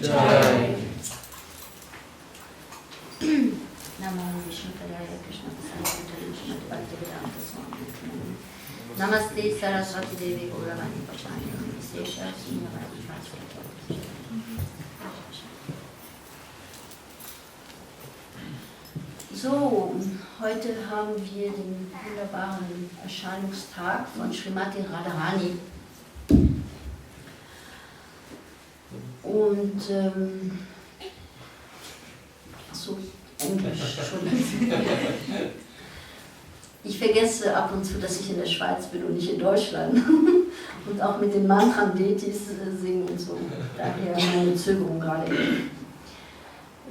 Jai. Namo Vishnu Padaya Krishna Prasad Srimati Bhaktivedanta Swami Namaste Saraswati Devi Gauravani Pachani Sesha Srinivadi Bhaswati. So, heute haben wir den wunderbaren Erscheinungstag von Srimati Radharani. Und, so, Englisch, Entschuldigung. Ich vergesse ab und zu, dass ich in der Schweiz bin und nicht in Deutschland. Und auch mit den Mantram-Detis singen und so. Daher meine Zögerung gerade.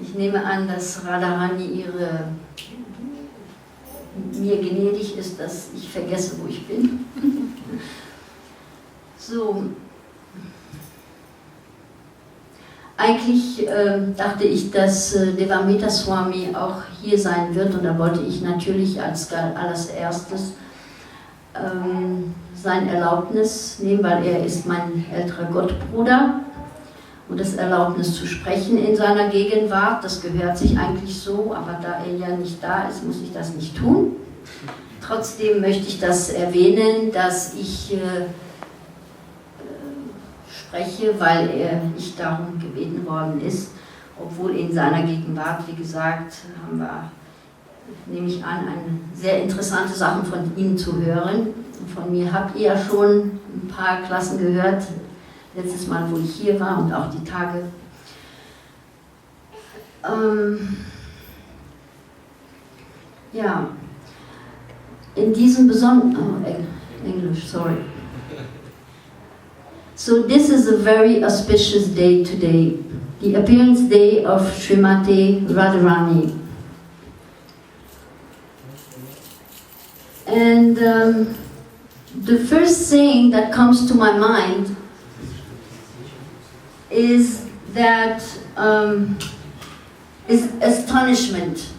Ich nehme an, dass Radharani mir gnädig ist, dass ich vergesse, wo ich bin. So. Eigentlich dachte ich, dass Devamita Swami auch hier sein wird, und da wollte ich natürlich als allererstes sein Erlaubnis nehmen, weil er ist mein älterer Gottbruder, und das Erlaubnis zu sprechen in seiner Gegenwart, das gehört sich eigentlich so, aber da er ja nicht da ist, muss ich das nicht tun. Trotzdem möchte ich das erwähnen, dass ich spreche, weil ich darum gebeten worden ist, obwohl in seiner Gegenwart, wie gesagt, haben wir, nehme ich an, sehr interessante Sachen von ihm zu hören. Von mir habt ihr ja schon ein paar Klassen gehört, letztes Mal, wo ich hier war, und auch die Tage. Ja, in diesem besonderen, Englisch, sorry. So this is a very auspicious day today, the appearance day of Srimati Radharani. And the first thing that comes to my mind is that is astonishment.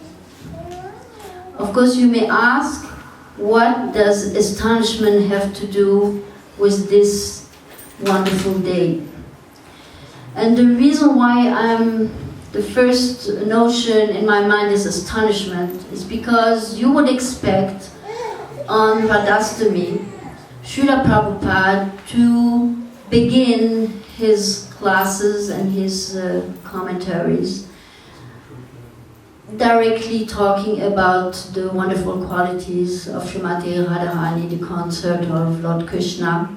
Of course, you may ask, what does astonishment have to do with this wonderful day? And the reason why the first notion in my mind is astonishment is because you would expect on Radhastami Srila Prabhupada to begin his classes and his commentaries directly talking about the wonderful qualities of Srimati Radharani, the consort of Lord Krishna.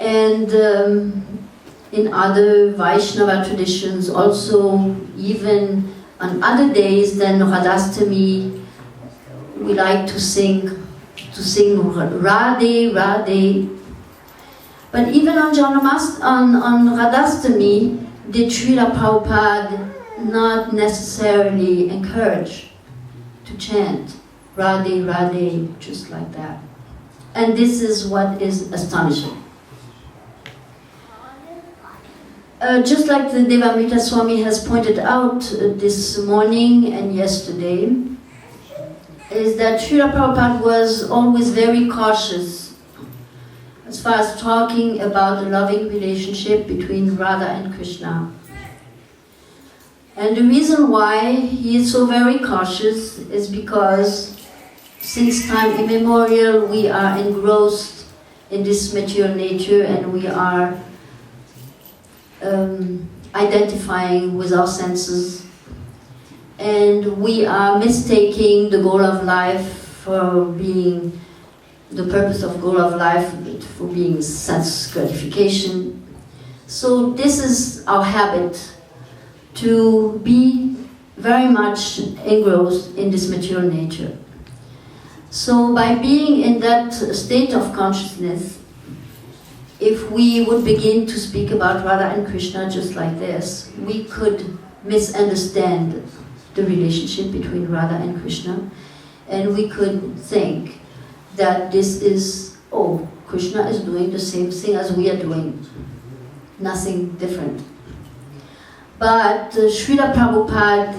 And in other Vaishnava traditions, also even on other days than Radhastami, we like to sing Radhe, Radhe. But even on Radhastami, did Srila Prabhupada not necessarily encourage to chant Radhe, Radhe, just like that. And this is what is astonishing. Just like the Devamita Swami has pointed out this morning and yesterday, is that Srila Prabhupada was always very cautious as far as talking about the loving relationship between Radha and Krishna. And the reason why he is so very cautious is because since time immemorial we are engrossed in this material nature, and we are identifying with our senses, and we are mistaking the goal of life for being the purpose of goal of life for being sense gratification. So this is our habit, to be very much engrossed in this material nature. So by being in that state of consciousness, if we would begin to speak about Radha and Krishna just like this, we could misunderstand the relationship between Radha and Krishna, and we could think that this is, oh, Krishna is doing the same thing as we are doing, nothing different. But Srila Prabhupada,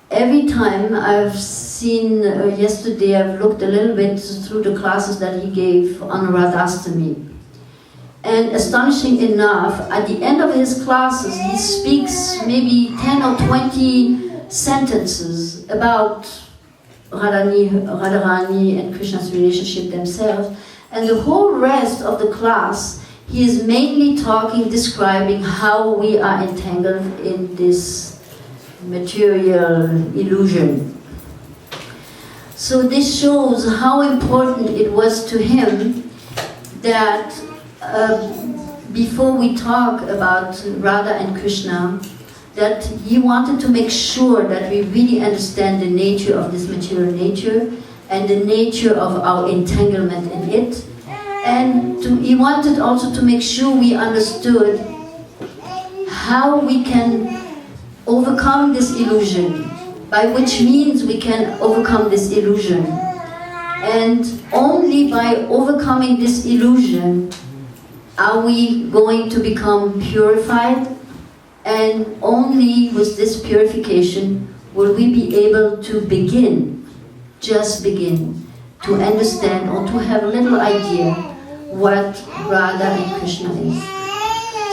every time I've seen, yesterday I've looked a little bit through the classes that he gave on Radhastami, And astonishing enough, at the end of his classes, he speaks maybe 10 or 20 sentences about Radharani and Krishna's relationship themselves. And the whole rest of the class, he is mainly describing how we are entangled in this material illusion. So this shows how important it was to him that before we talk about Radha and Krishna, that he wanted to make sure that we really understand the nature of this material nature and the nature of our entanglement in it. And he wanted also to make sure we understood how we can overcome this illusion, by which means we can overcome this illusion. And only by overcoming this illusion are we going to become purified, and only with this purification will we be able to begin, just begin, to understand or to have a little idea what Radha and Krishna is.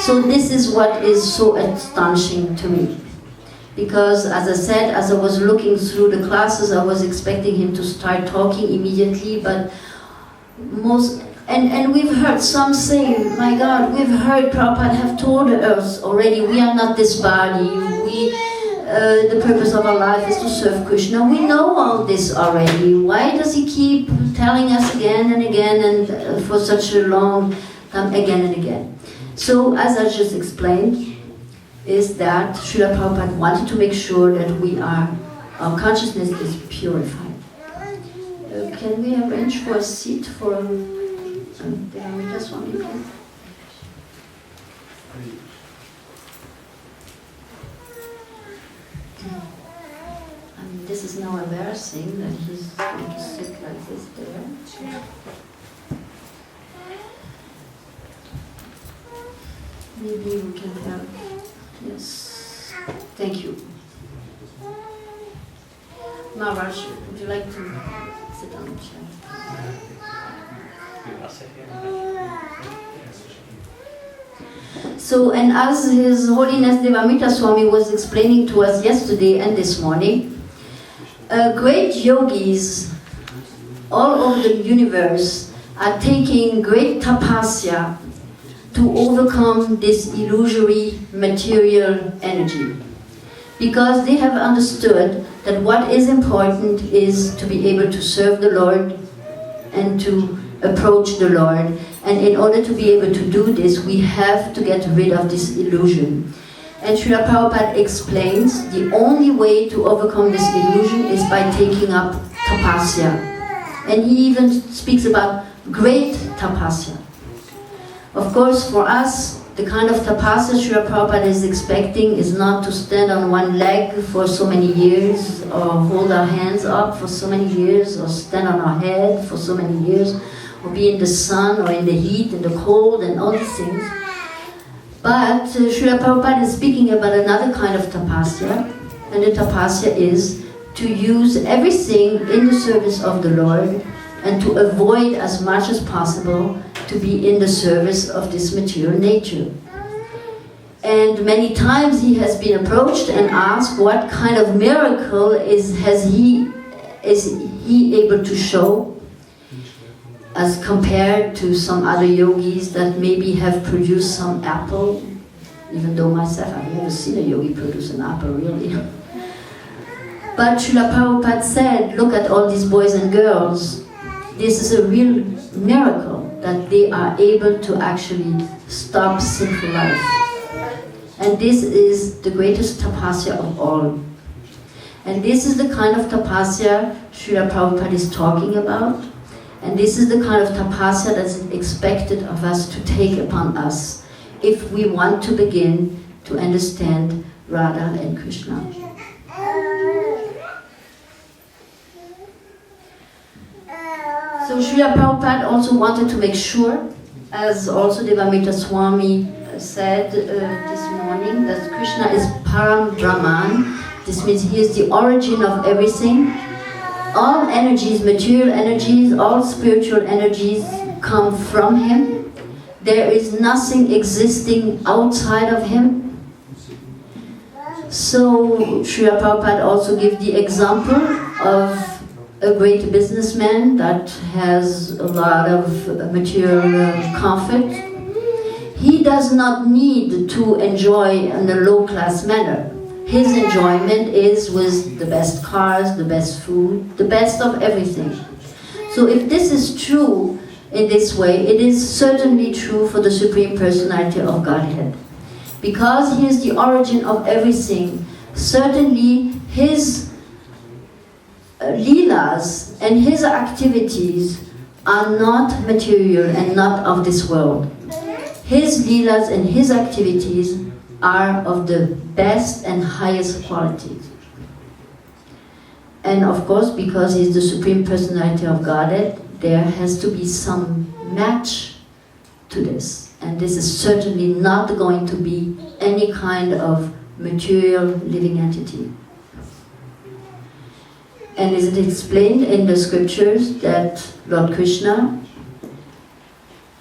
So this is what is so astonishing to me. Because as I said, as I was looking through the classes, I was expecting him to start talking immediately, but and we've heard some saying, my God, we've heard Prabhupada have told us already, we are not this body, the purpose of our life is to serve Krishna. We know all this already. Why does he keep telling us again and again and for such a long time, again and again? So, as I just explained, is that Srila Prabhupada wanted to make sure that our consciousness is purified. Can we arrange for a seat for Dina Swami, please? This is now embarrassing that he's going to sit like this there. Maybe we can have, yes, thank you. Maharaj, would you like to sit on the chair? So, and as His Holiness Devamrita Swami was explaining to us yesterday and this morning, great yogis all over the universe are taking great tapasya to overcome this illusory material energy. Because they have understood that what is important is to be able to serve the Lord and to approach the Lord. And in order to be able to do this, we have to get rid of this illusion. And Srila Prabhupada explains the only way to overcome this illusion is by taking up tapasya. And he even speaks about great tapasya. Of course, for us, the kind of tapasya Srila Prabhupada is expecting is not to stand on one leg for so many years, or hold our hands up for so many years, or stand on our head for so many years, or be in the sun, or in the heat, and the cold, and all these things. But Srila Prabhupada is speaking about another kind of tapasya, and the tapasya is to use everything in the service of the Lord, and to avoid as much as possible to be in the service of this material nature. And many times he has been approached and asked what kind of miracle is he able to show as compared to some other yogis that maybe have produced some apple, even though myself I've never seen a yogi produce an apple really. But Srila Prabhupada said, look at all these boys and girls. This is a real miracle that they are able to actually stop sinful life. And this is the greatest tapasya of all. And this is the kind of tapasya Srila Prabhupada is talking about. And this is the kind of tapasya that is expected of us to take upon us if we want to begin to understand Radha and Krishna. So Srila Prabhupada also wanted to make sure, as also Devamrita Swami said this morning, that Krishna is Param Brahman. This means he is the origin of everything. All energies, material energies, all spiritual energies come from him. there is nothing existing outside of him. So Srila Prabhupada also gives the example of a great businessman that has a lot of material comfort. He does not need to enjoy in a low-class manner. His enjoyment is with the best cars, the best food, the best of everything. So if this is true in this way, it is certainly true for the Supreme Personality of Godhead. Because he is the origin of everything, certainly his leelas and his activities are not material and not of this world. His leelas and his activities are of the best and highest qualities. And of course, because he is the Supreme Personality of Godhead, there has to be some match to this. And this is certainly not going to be any kind of material living entity. And is it explained in the scriptures that Lord Krishna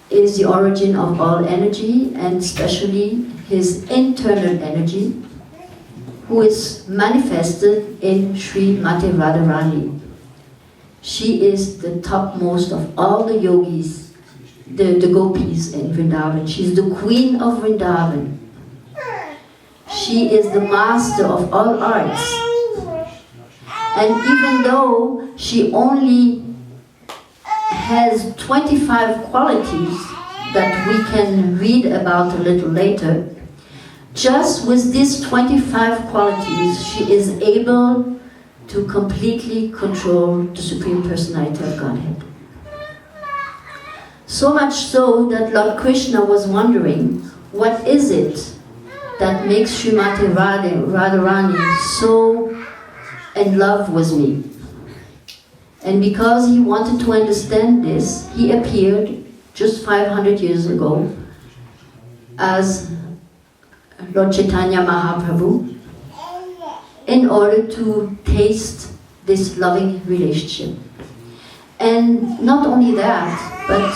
is the origin of all energy, and especially his internal energy, who is manifested in Srimati Radharani. She is the topmost of all the yogis, the gopis in Vrindavan. She is the queen of Vrindavan. She is the master of all arts. And even though she only has 25 qualities that we can read about a little later, just with these 25 qualities, she is able to completely control the Supreme Personality of Godhead. So much so that Lord Krishna was wondering, what is it that makes Srimati Radharani so in love with me? And because he wanted to understand this, he appeared just 500 years ago as Lord Chaitanya Mahaprabhu in order to taste this loving relationship. And not only that, but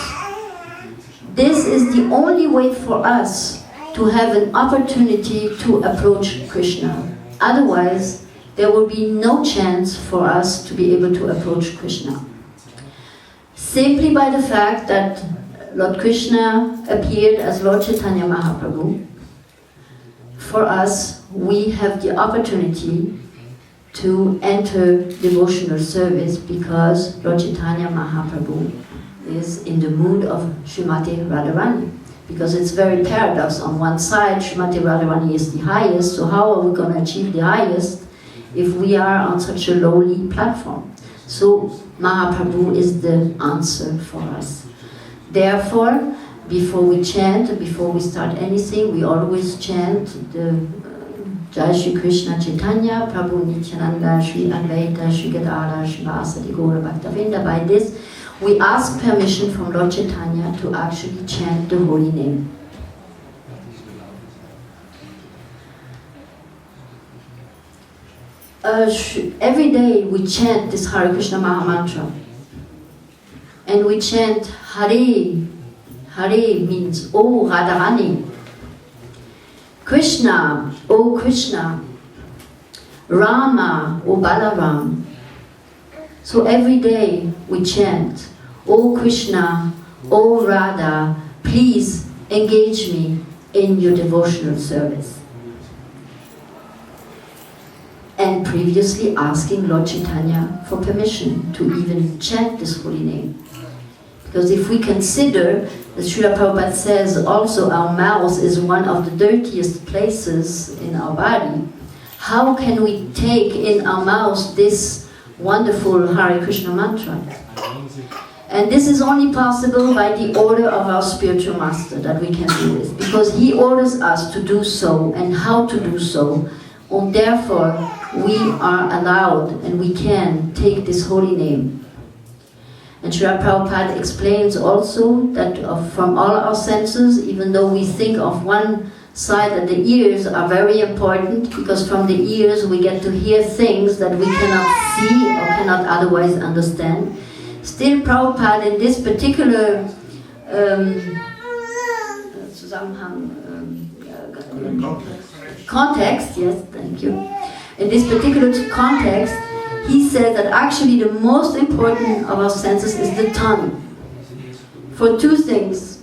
this is the only way for us to have an opportunity to approach Krishna. Otherwise, there will be no chance for us to be able to approach Krishna. Simply by the fact that Lord Krishna appeared as Lord Chaitanya Mahaprabhu, for us, we have the opportunity to enter devotional service because Lord Chaitanya Mahaprabhu is in the mood of Srimati Radharani. Because it's very paradox. On one side, Srimati Radharani is the highest, so how are we going to achieve the highest if we are on such a lowly platform? So Mahaprabhu is the answer for us. Therefore, before we chant, before we start anything, we always chant the Jai Shri Krishna Chaitanya, Prabhu Nityananda, Shri Advaita, Shri Gadara, Shri Vasadi Gaura Bhaktavinda. By this, we ask permission from Lord Chaitanya to actually chant the holy name. Every day we chant this Hare Krishna Maha Mantra. And we chant Hare. Hare means, O Radharani. Krishna, O Krishna. Rama, O Balaram. So every day we chant, O Krishna, O Radha, please engage me in your devotional service. And previously asking Lord Chaitanya for permission to even chant this holy name. Because if we consider, as Srila Prabhupada says, also our mouth is one of the dirtiest places in our body, how can we take in our mouth this wonderful Hare Krishna mantra? And this is only possible by the order of our spiritual master that we can do this. Because he orders us to do so and how to do so. And therefore, we are allowed and we can take this holy name. And Srila Prabhupada explains also that from all our senses, even though we think of one side that the ears are very important, because from the ears we get to hear things that we cannot see or cannot otherwise understand. Still, Prabhupada in this particular Zusammenhang, context, yes, thank you. In this particular context, he said that actually the most important of our senses is the tongue. For two things.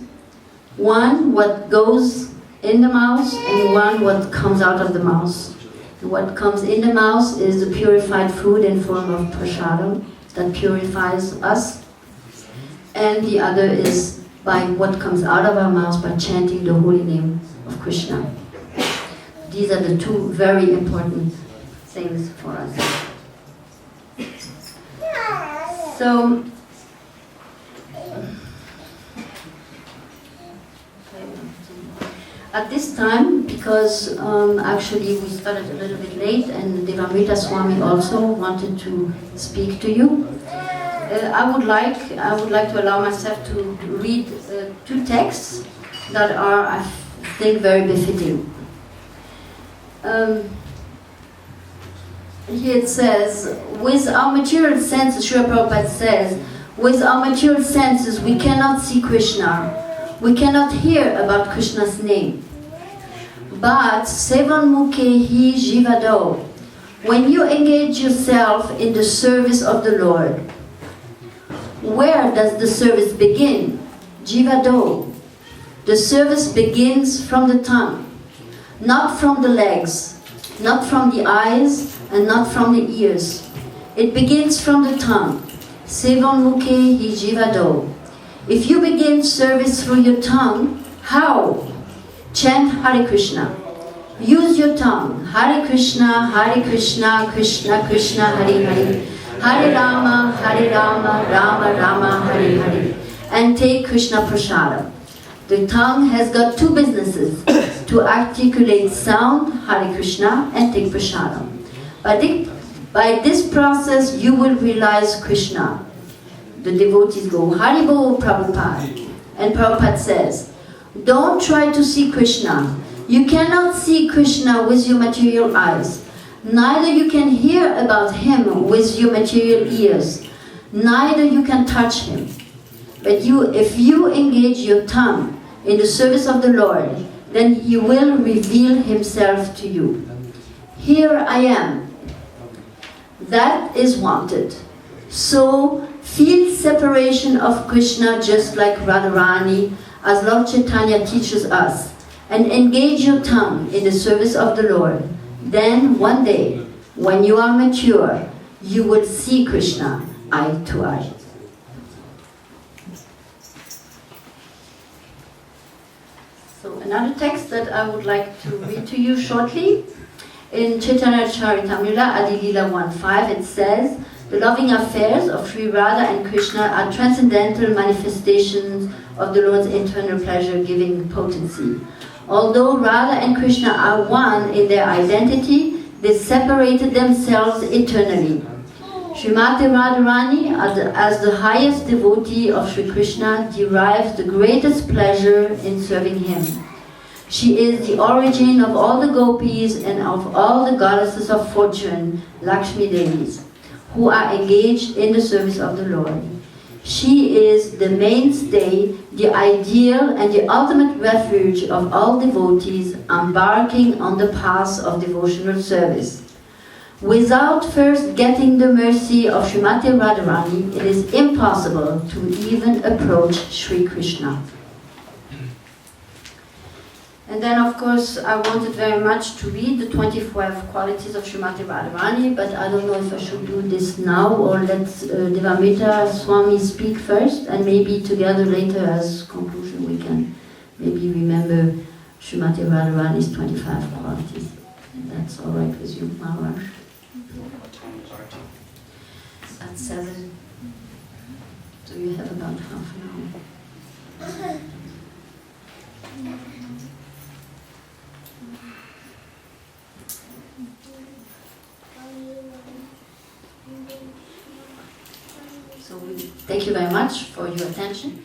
One, what goes in the mouth, and one, what comes out of the mouth. And what comes in the mouth is the purified food in form of prasadam that purifies us. And the other is by what comes out of our mouth by chanting the holy name of Krishna. These are the two very important things for us. So, at this time, because actually we started a little bit late and Devamrita Swami also wanted to speak to you, I would like to allow myself to read two texts that are, I think, very befitting. Here it says, with our material senses, Srila Prabhupada says, with our material senses we cannot see Krishna, we cannot hear about Krishna's name. But sevan mukhe hi jivado, when you engage yourself in the service of the Lord, where does the service begin? Jivado. The service begins from the tongue, not from the legs, not from the eyes, and not from the ears. It begins from the tongue. Sevan mukhe hi jivado. If you begin service through your tongue, how? Chant Hare Krishna. Use your tongue. Hare Krishna, Krishna Krishna, Hare Hare. Hare Rama, Rama Rama, Hare Hare. And take Krishna Prasadam. The tongue has got two businesses, to articulate sound, Hare Krishna, and take Prasadam. By this process, you will realize Krishna. The devotees go, Haribol Prabhupada. And Prabhupada says, don't try to see Krishna. You cannot see Krishna with your material eyes. Neither you can hear about him with your material ears. Neither you can touch him. But if you engage your tongue in the service of the Lord, then he will reveal himself to you. Here I am. That is wanted. So feel separation of Krishna just like Radharani, as Lord Chaitanya teaches us, and engage your tongue in the service of the Lord. Then one day, when you are mature, you will see Krishna eye to eye. So another text that I would like to read to you shortly. In Chaitanya Charitamrita, Adilila 1.5, it says, the loving affairs of Sri Radha and Krishna are transcendental manifestations of the Lord's internal pleasure-giving potency. Although Radha and Krishna are one in their identity, they separated themselves eternally. Srimati Radharani, as the highest devotee of Sri Krishna, derives the greatest pleasure in serving him. She is the origin of all the gopis and of all the goddesses of fortune, Lakshmi Devis, who are engaged in the service of the Lord. She is the mainstay, the ideal and the ultimate refuge of all devotees embarking on the path of devotional service. Without first getting the mercy of Srimati Radharani, it is impossible to even approach Sri Krishna. And then, of course, I wanted very much to read the 24 qualities of Srimati Radharani, but I don't know if I should do this now or let Devamrita Swami speak first, and maybe together later as conclusion we can maybe remember Srimati Radharani's 25 qualities. And that's all right with you, Maharaj? At 7. So you have about half an hour. So we thank you very much for your attention.